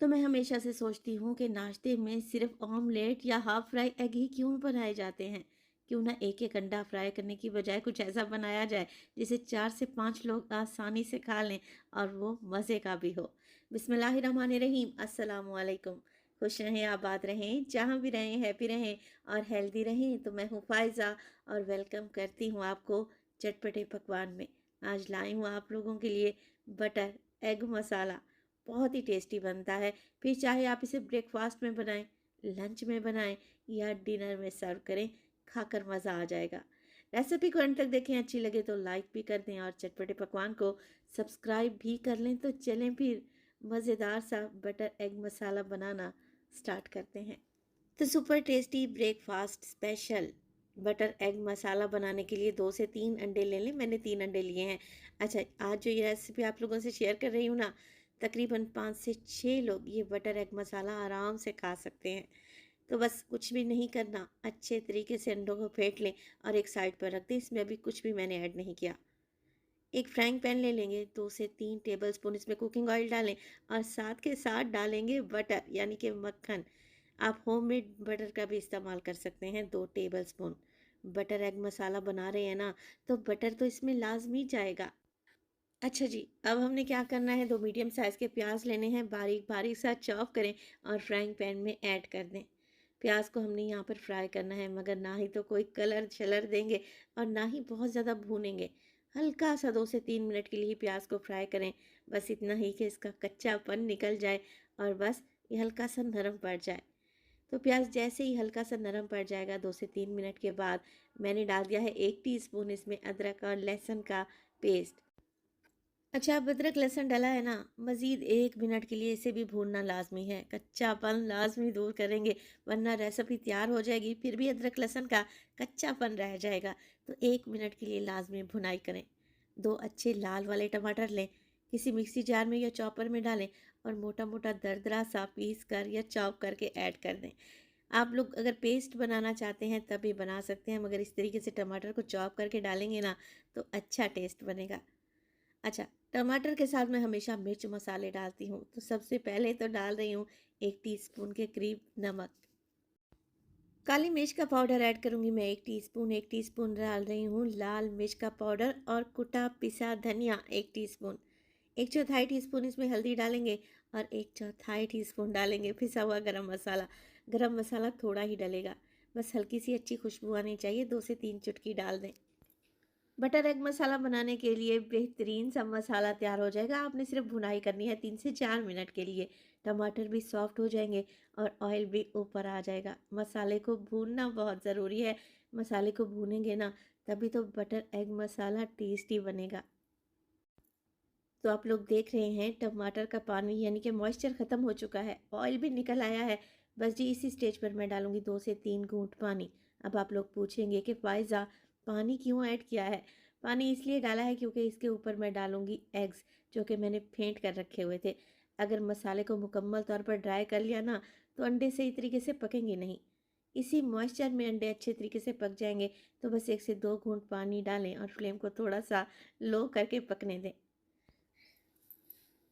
तो मैं हमेशा से सोचती हूँ कि नाश्ते में सिर्फ ऑमलेट या हाफ फ्राई एग ही क्यों बनाए जाते हैं। क्यों ना एक एक अंडा फ्राई करने की बजाय कुछ ऐसा बनाया जाए जिसे 4 से 5 लोग आसानी से खा लें और वो मज़े का भी हो। बिस्मिल्लाहिर्रहमानिर्रहीम, अस्सलाम वालेकुम। खुश रहें, आबाद रहें, जहाँ भी रहें हैप्पी रहें और हेल्दी रहें। तो मैं हूँ फ़ायज़ा और वेलकम करती हूँ आपको चटपटे पकवान में। आज लाई हूँ आप लोगों के लिए बटर एग मसाला। बहुत ही टेस्टी बनता है। फिर चाहे आप इसे ब्रेकफास्ट में बनाएं, लंच में बनाएं या डिनर में सर्व करें, खाकर मज़ा आ जाएगा। रेसिपी को अंत तक देखें, अच्छी लगे तो लाइक भी कर दें और चटपटे पकवान को सब्सक्राइब भी कर लें। तो चलें फिर मज़ेदार सा बटर एग मसाला बनाना स्टार्ट करते हैं। तो super tasty breakfast special butter egg masala बनाने के लिए 2 से 3 अंडे ले लें। मैंने 3 अंडे लिए हैं। अच्छा, आज जो ये रेसिपी आप लोगों से शेयर कर रही हूँ ना, तकरीबन 5 से 6 लोग ये बटर एग मसाला आराम से खा सकते हैं। तो बस कुछ भी नहीं करना, अच्छे तरीके से अंडों को फेंट लें और एक साइड पर रख दें। इसमें अभी कुछ भी मैंने ऐड नहीं किया। एक फ्राइंग पैन ले लेंगे, 2 से 3 टेबल स्पून इसमें कुकिंग ऑयल डालें और साथ के साथ डालेंगे बटर यानी कि मक्खन। आप होममेड बटर का भी इस्तेमाल कर सकते हैं। 2 टेबल स्पून बटर एग मसाला बना रहे हैं ना, तो बटर तो इसमें लाजमी जाएगा। अच्छा जी, अब हमने क्या करना है, 2 मीडियम साइज़ के प्याज लेने हैं, बारीक बारीक सा चॉप करें और फ्राइंग पैन में ऐड कर दें। प्याज को हमने यहाँ पर फ्राई करना है, मगर ना ही तो कोई कलर छलर देंगे और ना ही बहुत ज़्यादा भूनेंगे। हल्का सा 2 से 3 मिनट के लिए ही प्याज को फ्राई करें। बस इतना ही कि इसका कच्चापन निकल जाए और बस ये हल्का सा नरम पड़ जाए। तो प्याज जैसे ही हल्का सा नरम पड़ जाएगा, 2 से 3 मिनट के बाद मैंने डाल दिया है 1 टीस्पून इसमें अदरक और लहसुन का पेस्ट। अच्छा, अब अदरक लहसुन डला है ना, मज़ीद 1 मिनट के लिए इसे भी भूनना लाजमी है। कच्चापन लाजमी दूर करेंगे, वरना रेसिपी तैयार हो जाएगी फिर भी अदरक लहसुन का कच्चापन रह जाएगा। तो 1 मिनट के लिए लाजमी भुनाई करें। 2 अच्छे लाल वाले टमाटर लें, किसी मिक्सी जार में या चॉपर में डालें और मोटा मोटा दरदरा सा पीस कर या चॉप करके ऐड कर दें। आप लोग अगर पेस्ट बनाना चाहते हैं तब भी बना सकते हैं, मगर इस तरीके से टमाटर को चॉप करके डालेंगे ना तो अच्छा टेस्ट बनेगा। अच्छा, टमाटर के साथ मैं हमेशा मिर्च मसाले डालती हूँ। तो सबसे पहले तो डाल रही हूँ 1 टीस्पून के करीब नमक। काली मिर्च का पाउडर ऐड करूँगी मैं 1 टीस्पून। 1 टीस्पून डाल रही हूँ लाल मिर्च का पाउडर और कुटा पिसा धनिया 1 टीस्पून। 1/4 टीस्पून इसमें हल्दी डालेंगे और 1/4 टीस्पून डालेंगे पिसा हुआ गरम मसाला। गरम मसाला थोड़ा ही डलेगा, बस हल्की सी अच्छी खुशबू आनी चाहिए। 2 से 3 चुटकी डाल दें। बटर एग मसाला बनाने के लिए बेहतरीन सा मसाला तैयार हो जाएगा। आपने सिर्फ भुनाई करनी है 3 से 4 मिनट के लिए। टमाटर भी सॉफ्ट हो जाएंगे और ऑयल भी ऊपर आ जाएगा। मसाले को भूनना बहुत ज़रूरी है। मसाले को भूनेंगे ना, तभी तो बटर एग मसाला टेस्टी बनेगा। तो आप लोग देख रहे हैं टमाटर का पानी यानी कि मॉइस्चर ख़त्म हो चुका है, ऑयल भी निकल आया है। बस जी इसी स्टेज पर मैं डालूंगी 2 से 3 घूंट पानी। अब आप लोग पूछेंगे कि फ़ायज़ा पानी क्यों ऐड किया है। पानी इसलिए डाला है क्योंकि इसके ऊपर मैं डालूंगी एग्स, जो कि मैंने फेंट कर रखे हुए थे। अगर मसाले को मुकम्मल तौर पर ड्राई कर लिया ना, तो अंडे सही तरीके से पकेंगे नहीं। इसी मॉइस्चर में अंडे अच्छे तरीके से पक जाएंगे। तो बस 1 से 2 घूंट पानी डालें और फ्लेम को थोड़ा सा लो करके पकने दें।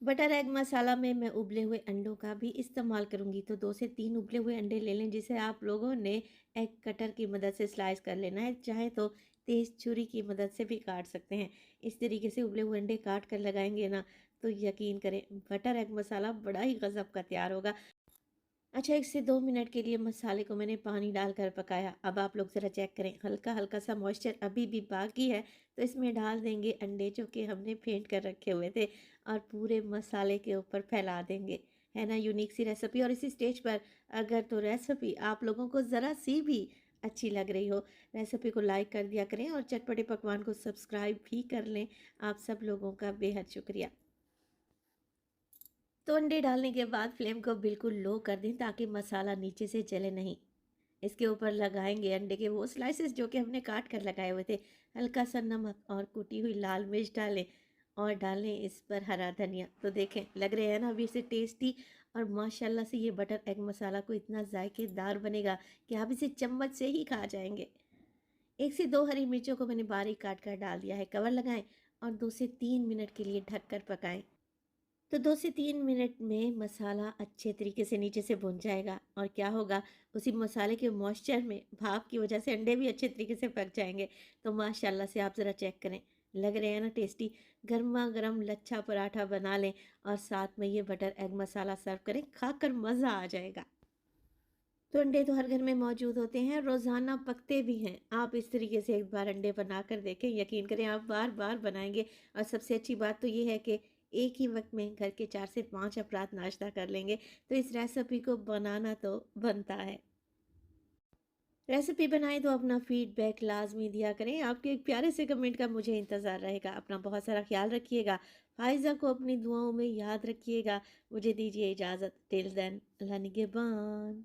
बटर एग मसाला में मैं उबले हुए अंडों का भी इस्तेमाल करूंगी। तो 2 से 3 उबले हुए अंडे ले लें, जिसे आप लोगों ने एग कटर की मदद से स्लाइस कर लेना है। चाहे तो तेज़ छुरी की मदद से भी काट सकते हैं। इस तरीके से उबले हुए अंडे काट कर लगाएंगे ना, तो यकीन करें बटर एग मसाला बड़ा ही गज़ब का तैयार होगा। अच्छा, 1 से 2 मिनट के लिए मसाले को मैंने पानी डालकर पकाया। अब आप लोग ज़रा चेक करें, हल्का हल्का सा मॉइस्चर अभी भी बाकी है। तो इसमें डाल देंगे अंडे जो कि हमने फेंट कर रखे हुए थे और पूरे मसाले के ऊपर फैला देंगे। है ना यूनिक सी रेसिपी। और इसी स्टेज पर अगर तो रेसिपी आप लोगों को ज़रा सी भी अच्छी लग रही हो, रेसिपी को लाइक कर दिया करें और चटपटे पकवान को सब्सक्राइब भी कर लें। आप सब लोगों का बेहद शुक्रिया। तो अंडे डालने के बाद फ्लेम को बिल्कुल लो कर दें ताकि मसाला नीचे से जले नहीं। इसके ऊपर लगाएंगे अंडे के वो स्लाइसेस जो कि हमने काट कर लगाए हुए थे। हल्का सा नमक और कुटी हुई लाल मिर्च डालें और डालें इस पर हरा धनिया। तो देखें लग रहे हैं ना अभी से टेस्टी। और माशाल्लाह से ये बटर एग मसाला को इतना जायकेदार बनेगा कि आप इसे चम्मच से ही खा जाएंगे। 1 से 2 हरी मिर्चों को मैंने बारीक काट कर डाल दिया है। कवर लगाएं और 2 से 3 मिनट के लिए ढककर पकाएं। तो 2 से 3 मिनट में मसाला अच्छे तरीके से नीचे से भुन जाएगा और क्या होगा, उसी मसाले के मॉइस्चर में भाप की वजह से अंडे भी अच्छे तरीके से पक जाएँगे। तो माशाल्लाह से आप ज़रा चेक करें, लग रहे हैं ना टेस्टी? गरमा-गरम लच्छा पराठा बना लें और साथ में ये बटर एग मसाला सर्व करें, खाकर मज़ा आ जाएगा। तो अंडे तो हर घर में मौजूद होते हैं, रोज़ाना पकते भी हैं। आप इस तरीके से एक बार अंडे बनाकर देखें, यकीन करें आप बार-बार बनाएँगे और सबसे अच्छी बात तो ये है कि एक ही वक़्त में घर के 4 से 5 अफराद नाश्ता कर लेंगे, तो इस रेसिपी को बनाना तो बनता है। रेसिपी बनाएँ तो अपना फीडबैक लाज़मी दिया करें, आपके एक प्यारे से कमेंट का मुझे इंतज़ार रहेगा। अपना बहुत सारा ख़्याल रखिएगा, फ़ाइज़ा को अपनी दुआओं में याद रखिएगा। मुझे दीजिए इजाज़त, टिल देन अल्लाह निगहबान।